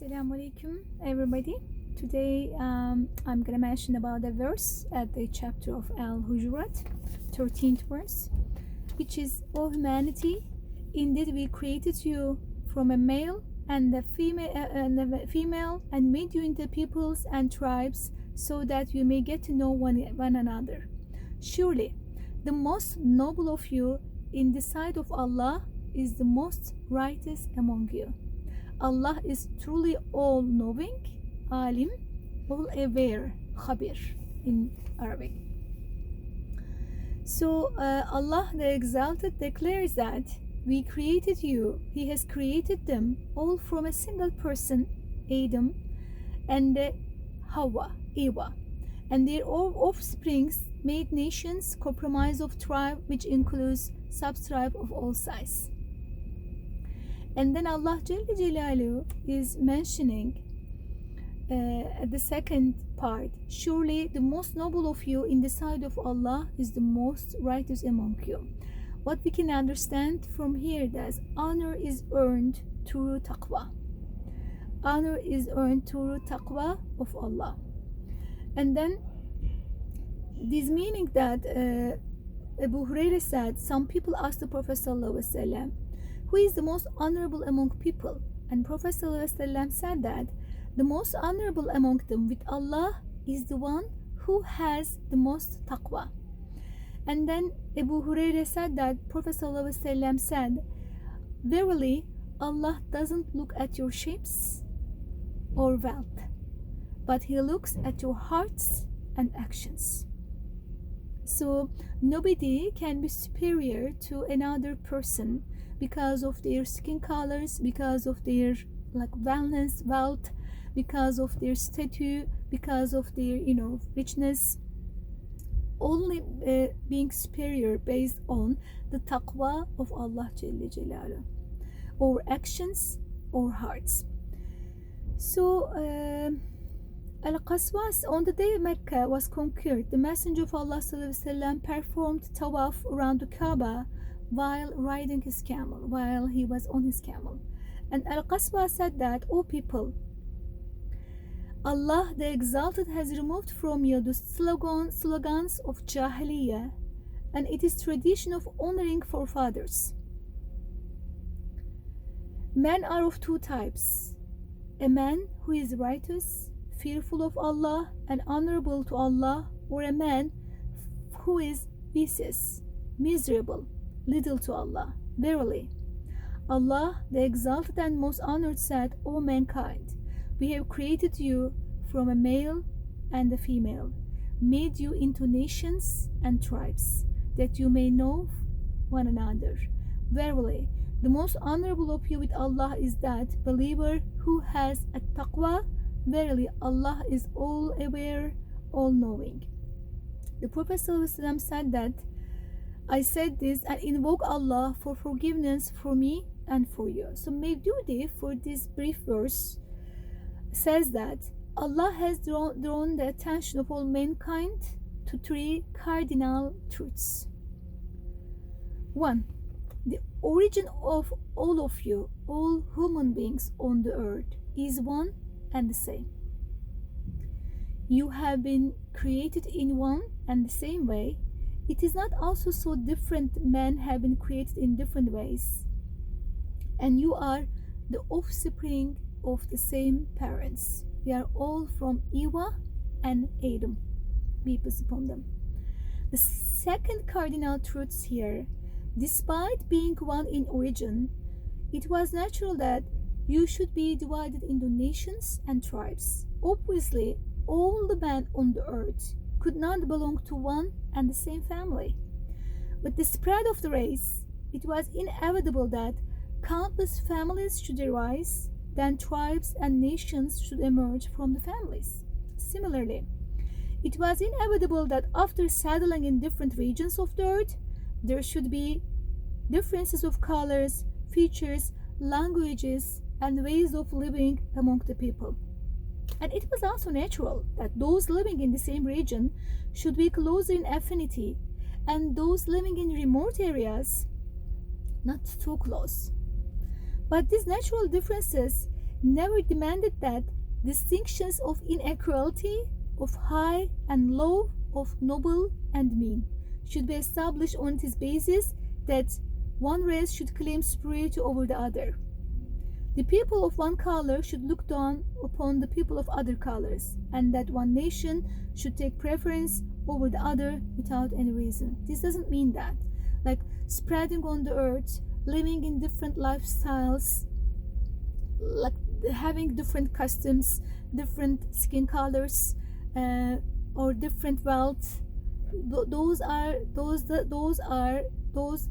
Assalamu alaikum, everybody. Today I'm gonna mention about the verse at the chapter of Hujurat-13.verse, which is, "O humanity, indeed we created you from a male and the female and made you into peoples and tribes so that you may get to know one another. Surely the most noble of you in the sight of Allah is the most righteous among you. Allah is truly all-knowing, alim, all-aware, khabir in Arabic." So Allah the Exalted declares that we created you, He has created them all from a single person, Adam, and Hawa, Eva, and their offsprings made nations comprised of tribe, which includes sub-tribe of all size. And then Allah Jalla Jalaluhu is mentioning at the second part, "Surely the most noble of you in the sight of Allah is the most righteous among you." What we can understand from here that honor is earned through Takwa. Honor is earned through Takwa of Allah. And then this meaning that Abu Hurairah said, some people asked the Prophet ﷺ, "Who is the most honorable among people?" And Prophet ﷺ said that the most honorable among them with Allah is the one who has the most taqwa. And then Abu Hurairah said that Prophet ﷺ said, "Verily, Allah doesn't look at your shapes or wealth, but He looks at your hearts and actions." So nobody can be superior to another person because of their skin colors, because of their wellness, wealth, because of their stature, because of their richness. Only being superior based on the taqwa of Allah Jalla Jalaluhu, or actions or hearts. So Al-Qaswa, on the day Mecca was conquered, the Messenger of Allah ﷺ performed tawaf around the Kaaba while riding his camel, while he was on his camel. And Al-Qaswa said that, "O people, Allah the Exalted has removed from you the slogans of Jahiliyyah, and it is tradition of honoring forefathers. Men are of two types: a man who is righteous, fearful of Allah, and honorable to Allah, or a man who is vicious, miserable, little to Allah. Verily, Allah the Exalted and Most Honored said, O mankind, we have created you from a male and a female, made you into nations and tribes, that you may know one another. Verily, the most honorable of you with Allah is that believer who has a taqwa. Verily, Allah is all aware, all knowing." The Prophet ﷺ said that, "I said this and invoke Allah for forgiveness for me and for you." So my duty for this brief verse says that Allah has drawn the attention of all mankind to three cardinal truths. 1. The origin of all of you, all human beings on the earth, is one and the same. You have been created in one and the same way. It is not also so different men have been created in different ways. And you are the offspring of the same parents. We are all from Eva and Adam, be peace upon them. The second cardinal truth here: despite being one in origin, it was natural that you should be divided into nations and tribes. Obviously, all the men on the earth could not belong to one and the same family. With the spread of the race, it was inevitable that countless families should arise, then tribes and nations should emerge from the families. Similarly, it was inevitable that after settling in different regions of the earth, there should be differences of colors, features, languages, and ways of living among the people. And it was also natural that those living in the same region should be closer in affinity, and those living in remote areas not too close. But these natural differences never demanded that distinctions of inequality, of high and low, of noble and mean, should be established on its basis that one race should claim superiority over the other. The people of one color should look down upon the people of other colors, and that one nation should take preference over the other without any reason. This doesn't mean that. Like spreading on the earth, living in different lifestyles, like having different customs, different skin colors, or different wealth. Those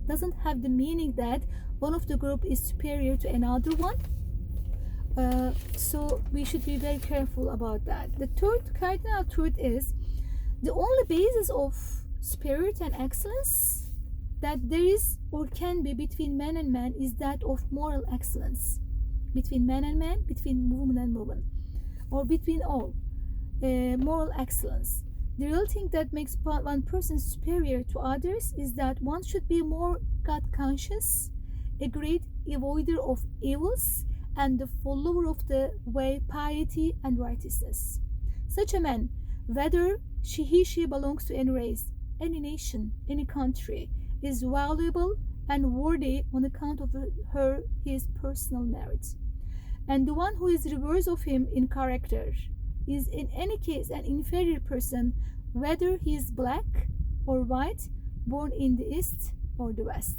doesn't have the meaning that one of the group is superior to another one. So we should be very careful about that. The third cardinal truth is the only basis of superiority and excellence that there is or can be between man and man is that of moral excellence. Between man and man, between woman and woman, or between all. Moral excellence. The real thing that makes one person superior to others is that one should be more God conscious, a great avoider of evils, and the follower of the way piety and righteousness. Such a man, whether she belongs to any race, any nation, any country, is valuable and worthy on account of his personal merits. And the one who is reverse of him in character is in any case an inferior person, whether he is black or white, born in the east or the west.